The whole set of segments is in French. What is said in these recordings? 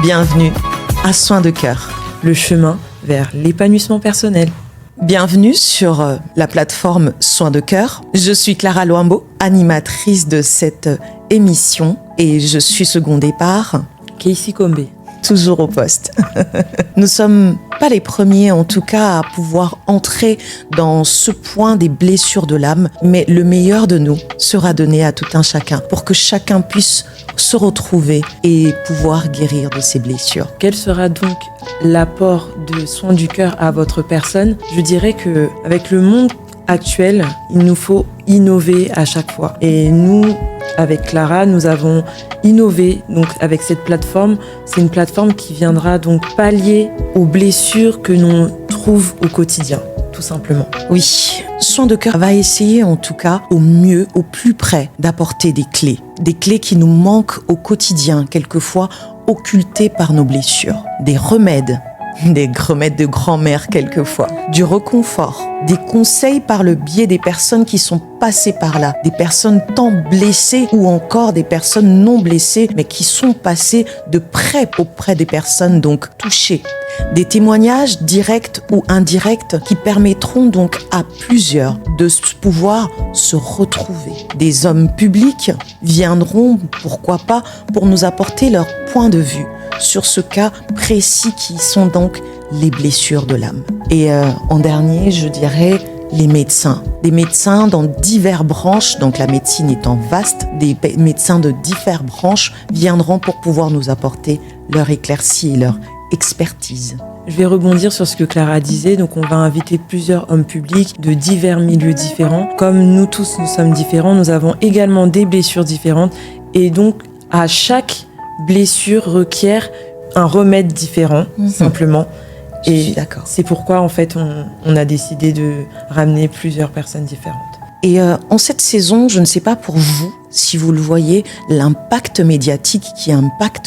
Bienvenue à Soins de Cœur, le chemin vers l'épanouissement personnel. Bienvenue sur la plateforme Soins de Cœur. Je suis Clara Loambo, animatrice de cette émission et je suis secondée par Casey Combe. Toujours au poste. Nous sommes pas les premiers en tout cas à pouvoir entrer dans ce point des blessures de l'âme, mais le meilleur de nous sera donné à tout un chacun pour que chacun puisse se retrouver et pouvoir guérir de ses blessures. Quel sera donc l'apport de Soins du Cœur à votre personne ? Je dirais que avec le monde actuel, il nous faut innover à chaque fois. Et nous, avec Clara, nous avons innové donc avec cette plateforme. C'est une plateforme qui viendra donc pallier aux blessures que l'on trouve au quotidien, tout simplement. Oui, Soins de Cœur va essayer en tout cas au mieux, au plus près, d'apporter des clés qui nous manquent au quotidien, quelquefois occultées par nos blessures, des remèdes de grand-mère quelquefois, du réconfort, des conseils par le biais des personnes qui sont passées par là, des personnes tant blessées ou encore des personnes non blessées mais qui sont passées de près auprès des personnes donc touchées. Des témoignages directs ou indirects qui permettront donc à plusieurs de pouvoir se retrouver. Des hommes publics viendront, pourquoi pas, pour nous apporter leur point de vue sur ce cas précis qui sont donc les blessures de l'âme. Et en dernier, je dirais les médecins. Des médecins dans diverses branches, donc la médecine étant vaste, des médecins de diverses branches viendront pour pouvoir nous apporter leur éclaircie et leur expertise. Je vais rebondir sur ce que Clara disait. Donc, on va inviter plusieurs hommes publics de divers milieux différents. Comme nous tous, nous sommes différents, nous avons également des blessures différentes. Et donc, à chaque blessure requiert un remède différent, simplement. Et c'est pourquoi, en fait, on a décidé de ramener plusieurs personnes différentes. Et en cette saison, je ne sais pas pour vous, si vous le voyez, l'impact médiatique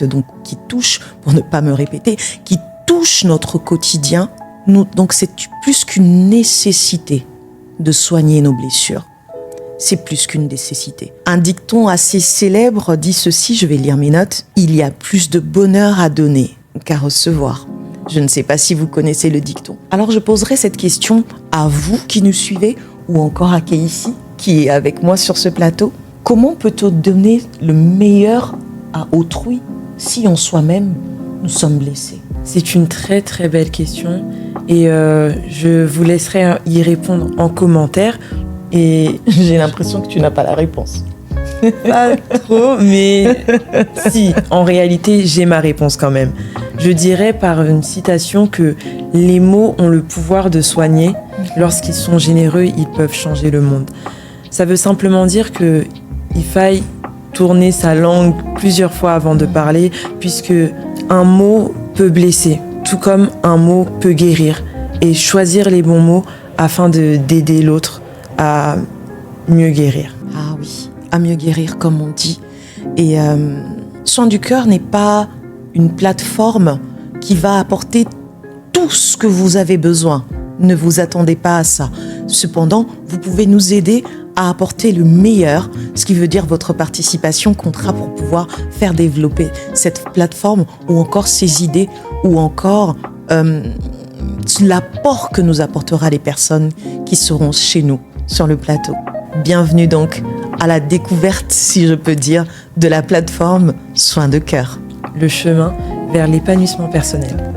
donc qui touche, pour ne pas me répéter, qui touche notre quotidien. Donc c'est plus qu'une nécessité de soigner nos blessures. C'est plus qu'une nécessité. Un dicton assez célèbre dit ceci, je vais lire mes notes. Il y a plus de bonheur à donner qu'à recevoir. Je ne sais pas si vous connaissez le dicton. Alors je poserai cette question à vous qui nous suivez ou encore à Casey qui est avec moi sur ce plateau. Comment peut-on donner le meilleur à autrui si en soi-même nous sommes blessés ? C'est une très très belle question et je vous laisserai y répondre en commentaire. Et j'ai l'impression que tu n'as pas la réponse. Pas trop, mais si, en réalité, j'ai ma réponse quand même. Je dirais par une citation que les mots ont le pouvoir de soigner. Lorsqu'ils sont généreux, ils peuvent changer le monde. Ça veut simplement dire qu'il faille tourner sa langue plusieurs fois avant de parler, puisque un mot peut blesser, tout comme un mot peut guérir. Et choisir les bons mots afin d'aider l'autre à mieux guérir. Ah oui, à mieux guérir comme on dit. Et Soins du Cœur n'est pas une plateforme qui va apporter tout ce que vous avez besoin. Ne vous attendez pas à ça. Cependant, vous pouvez nous aider à apporter le meilleur, ce qui veut dire votre participation comptera pour pouvoir faire développer cette plateforme ou encore ces idées ou encore l'apport que nous apportera les personnes qui seront chez nous sur le plateau. Bienvenue donc à la découverte, si je peux dire, de la plateforme Soins de Cœur. Le chemin vers l'épanouissement personnel.